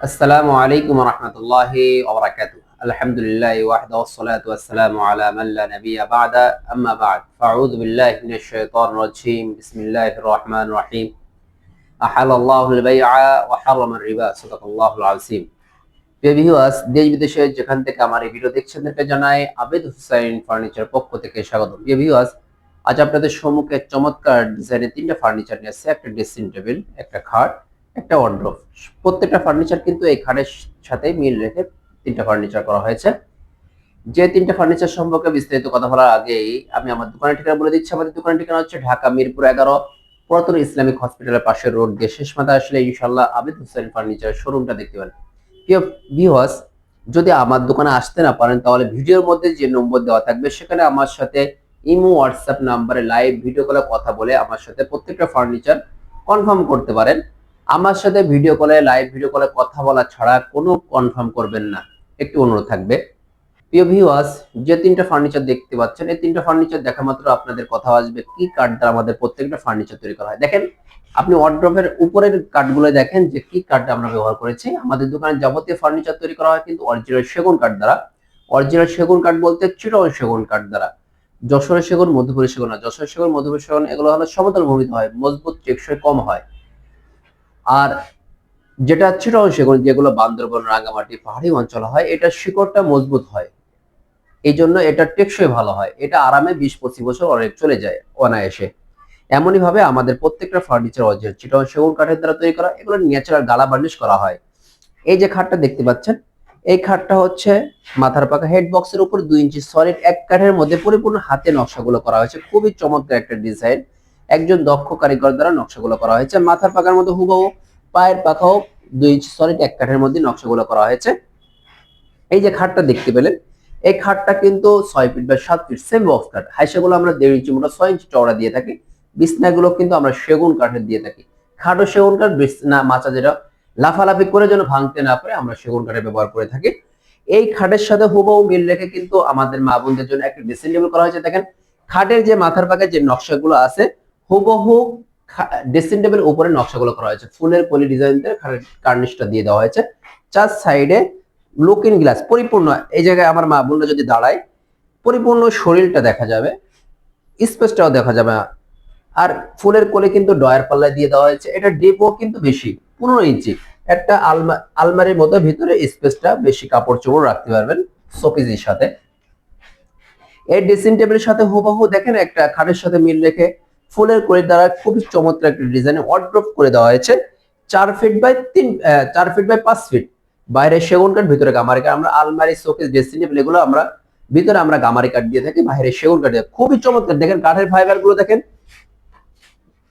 السلام عليكم ورحمة الله وبركاته. الحمد لله وحده والصلاة والسلام على من لا نبي بعد. أما بعد فأعوذ بالله من الشيطان الرجيم. بسم الله الرحمن الرحيم. أحل الله البيع وحرم الربا. صدق الله العظيم. প্রিয় ভিউয়ার্স, দেশ বিদেশে যেখান থেকে আমার এই ভিডিও দেখছেন তাদেরকে জানাই আবেদ হুসাইন ফার্নিচার পক্ষ থেকে স্বাগত। প্রিয় ভিউয়ার্স, আজ আপনাদের সম্মুখে চমৎকার ডিজাইনের তিনটা ফার্নিচার নিয়ে আসছে। একটা ড্রেসিং টেবিল, একটা খাট, একটা ওয়ার্ডরোব। প্রত্যেকটা ফার্নিচার কিন্তু এই খাটের সাথে মিল রেখে তিনটা ফার্নিচার করা হয়েছে। যে তিনটা ফার্নিচার সম্পর্কে বিস্তারিত কথা বলার আগেই আমি আমার দোকানের ঠিকানা বলে দিচ্ছি। আমাদের দোকানের ঠিকানা হচ্ছে ঢাকা মিরপুর 11, পুরাতন ইসলামিক হসপিটালের পাশের রোড দিয়ে শেষ মাথায় আসলে ইনশাল্লাহ আবেদ হুসাইন ফার্নিচার শোরুমটা দেখতে পাবেন। প্রিয় ভিউয়ার্স, যদি আমার দোকানে আসতে না পারেন তাহলে ভিডিওর মধ্যে যে নম্বর দেওয়া থাকবে সেখানে আমার সাথে ইমো হোয়াটসঅ্যাপ নাম্বারে লাইভ ভিডিও কলে কথা বলে আমার সাথে প্রত্যেকটা ফার্নিচার কনফার্ম করতে পারেন। আমার সাথে ভিডিও কলে লাইভ ভিডিও কলে কথা বলা ছাড়া কোনো কনফার্ম করবেন না, একটু অনুরোধ থাকবে। প্রিয় ভিউয়ার্স, যে তিনটা ফার্নিচার দেখতে পাচ্ছেন এই তিনটা ফার্নিচার দেখা মাত্র আপনাদের কথা আসবে কি কাঠ দ্বারা আমাদের প্রত্যেকটা ফার্নিচার তৈরি করা হয়। দেখেন, আপনি ওয়ার্ড্রোবের উপরের কাঠগুলো দেখেন যে কি কাঠ আমরা ব্যবহার করেছি। আমাদের দোকানে যাবতীয় ফার্নিচার তৈরি করা হয় কিন্তু অরিজিনাল সেগুন কাঠ দ্বারা। অরিজিনাল সেগুন কাঠ বলতে চিটাগং সেগুন কাঠ দ্বারা। যশোরের সেগুন, মধুপুরের সেগুন না। যশোরের সেগুন, মধুপুরের সেগুন এগুলো হলো সমতল ভূমিতে হয়, মজবুত, টেকসই, কম হয়। আর যেটা চিটাগং সেগুন, যেগুলো বান্দরবন, রাঙ্গামাটি পাহাড়ি অঞ্চল হয়, এটা শিকড়টা মজবুত হয়, এই জন্য এটা টেকসই ভালো হয়। এটা আরামে 20-25 বছর অনেক চলে যায় অনায়াসে। এমনই ভাবে আমাদের প্রত্যেকটা ফার্নিচার অরিজিনাল চিটাগং সেগুন কাঠের দ্বারা তৈরি করা, এগুলো ন্যাচারাল গালা বার্নিশ করা হয়। এই যে খাটটা দেখতে পাচ্ছেন, এই খাটটা হচ্ছে মাথার পাকা হেড বক্সের উপর 2 ইঞ্চি সলিড এক কাঠের মধ্যে পরিপূর্ণ হাতে নকশাগুলো করা হয়েছে। খুবই চমৎকার একটা ডিজাইন, একজন দক্ষ কারিগর দ্বারা নকশাগুলো করা হয়েছে। মাথার পাকার মধ্যে হুবহু, পায়ের পাখাও 2 ইঞ্চি সলিড এক কাঠের মধ্যে নকশাগুলো করা হয়েছে। এই যে খাটটা দেখতে পেলেন, এই খাটটা কিন্তু 6 ফিট বা 7 ফিট সেম বক্স কাঠ। হাইসাগুলো আমরা 1.5 ইঞ্চি মোটা 6 ইঞ্চি চওড়া দিয়ে থাকি। বিছনাগুলো কিন্তু আমরা সেগুন কাঠের দিয়ে থাকি। খাটও সেগুন কাঠ, বিছনা মাচা যেটা লাফালাফি করে যেন ভাঙতে না পারে আমরা সেগুন কাঠের ব্যবহার করে থাকি। এই খাটের সাথে হুবহু মিল রেখে কিন্তু আমাদের মা বোনদের জন্য একটা ড্রেসিং টেবিল করা হয়েছে। দেখেন, খাটের যে মাথার পাকে যে নকশাগুলো আছে হুবহু ড্রেসিং টেবিল উপরে নকশাগুলো করা হয়েছে। ফুলের পলি ডিজাইন দিয়ে খাটের কার্নিশটা দিয়ে দেওয়া হয়েছে। চার সাইডে লুকিং গ্লাস পরিপূর্ণ। এই জায়গায় আমার মা বোনরা যদি দাঁড়ায় পরিপূর্ণ শরীরটা দেখা যাবে, স্পেসটাও দেখা যাবে। আর ফুলের কোলে কিন্তু ডয়ার পাল্লা দিয়ে দেওয়া হয়েছে। এটা ডিপও কিন্তু বেশি, 15 ইঞ্চি। একটা আলমারির মতো ভিতরে স্পেসটা বেশি, কাপড় চোপড় রাখতে পারবেন শোপিসের সাথে। এই ড্রেসিং টেবিলের সাথে হুবহু দেখেন একটা খাটের সাথে মিল রেখে ফুলের কোলে দ্বারা খুবই চমৎকার একটা ডিজাইনে ওয়ার্ড্রোব করে দেওয়া হয়েছে। 4 ফিট বাই 5 ফিট। বাইরে সেগুন কাঠ, ভিতরে গামারি কাঠ। আমরা আলমারি, শোকেস, ড্রেসিং টেবিল এগুলো আমরা ভিতরে আমরা গামারি কাঠ দিয়ে থাকি, বাইরে সেগুন কাঠ দিয়ে। খুবই চমৎকার। দেখেন কাঠের ফাইবার গুলো দেখেন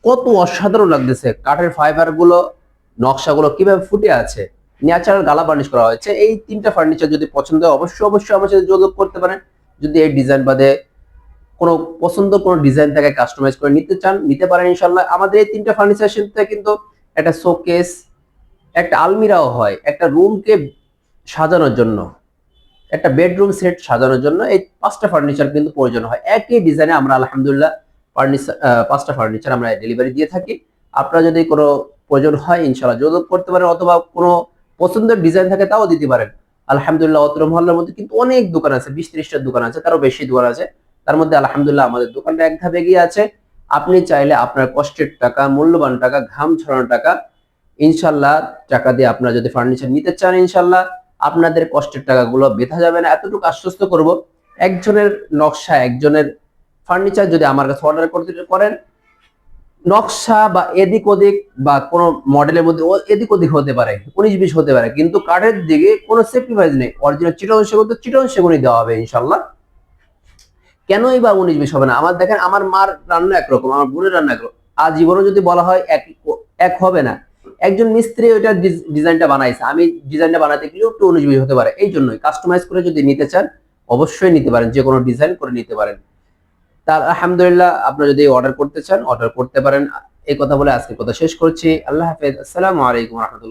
কত অসাধারণ লাগতেছে। কাঠের ফাইবার গুলো, নকশাগুলো কিভাবে ফুটে আছে, ন্যাচারাল গালা বার্নিশ করা হয়েছে। এই তিনটা ফার্নিচার যদি পছন্দ হয় অবশ্যই আমার সাথে যোগাযোগ করতে পারেন। যদি এই ডিজাইন বাদে কোনো পছন্দ কোনো ডিজাইন থেকে কাস্টমাইজ করে নিতে চান, নিতে পারেন ইনশাল্লাহ। আমাদের এই তিনটা ফার্নিচার সাথে কিন্তু একটা শোকেস, একটা আলমিরাও হয়, একটা রুমকে সাজানোর জন্য, একটা বেডরুম সেট সাজানোর জন্য এই 5টা ফার্নিচার কিন্তু প্রয়োজন হয়। একই ডিজাইনে আমরা আলহামদুলিল্লাহ ফার্নিচার 5টা ফার্নিচার আমরা ডেলিভারি দিয়ে থাকি। আপনারা যদি কোনো প্রয়োজন হয় ইনশাল্লাহ যোগাযোগ করতে পারেন, অথবা কোনো পছন্দের ডিজাইন থাকে তাও দিতে পারেন। আলহামদুলিল্লাহ অত্র মহল্লার মধ্যে কিন্তু অনেক দোকান আছে, 20-30টা দোকান আছে, তারও বেশি দোকান আছে। তার মধ্যে আলহামদুলিল্লাহ আমাদের দোকানটা এক ধাপ এগিয়ে আছে। আপনি চাইলে আপনার কষ্টের টাকা, মূল্যবান টাকা, ঘাম ছড়ানো টাকা, ইনশাল্লাহ টাকা দিয়ে আপনারা যদি ফার্নিচার নিতে চান ইনশাল্লাহ আপনাদের কষ্টের টাকাগুলো বৃথা যাবে না, এতটুকু আশ্বস্ত করব। একজনের নকশা, একজনের ফার্নিচার যদি আমার কাছে অর্ডার করতে করেন, নকশা বা এদিক ওদিক বা কোনো মডেলের মধ্যে এদিক ওদিক হতে পারে, 19-20 হতে পারে, কিন্তু কাঠের দিকে কোনো সেক্রিফাইস নেই। অরিজিনাল চিটাগং সেগুন তো চিটাগং সেগুনই দেওয়া হবে ইনশাল্লাহ। কেনই বা 19-20 হবে না? আমার দেখেন, আমার মার রান্না একরকম, আমার বোনের রান্না একরকম, আজীবনও যদি বলা হয় এক হবে না। একজন মিস্ত্রি ওইটা ডিজাইনটা বানাইছে, আমি ডিজাইনটা বানাতে গেলেও একটু 19-20 হতে পারে। এই জন্যই কাস্টমাইজ করে যদি নিতে চান অবশ্যই নিতে পারেন, যে কোনো ডিজাইন করে নিতে পারেন। তার আলহামদুলিল্লাহ আপনারা যদি অর্ডার করতে চান অর্ডার করতে পারেন। এই কথা বলে আজকের কথা শেষ করছি। আল্লাহ হাফেজ। আসসালামু আলাইকুম ওয়া রাহমাতুল্লাহ।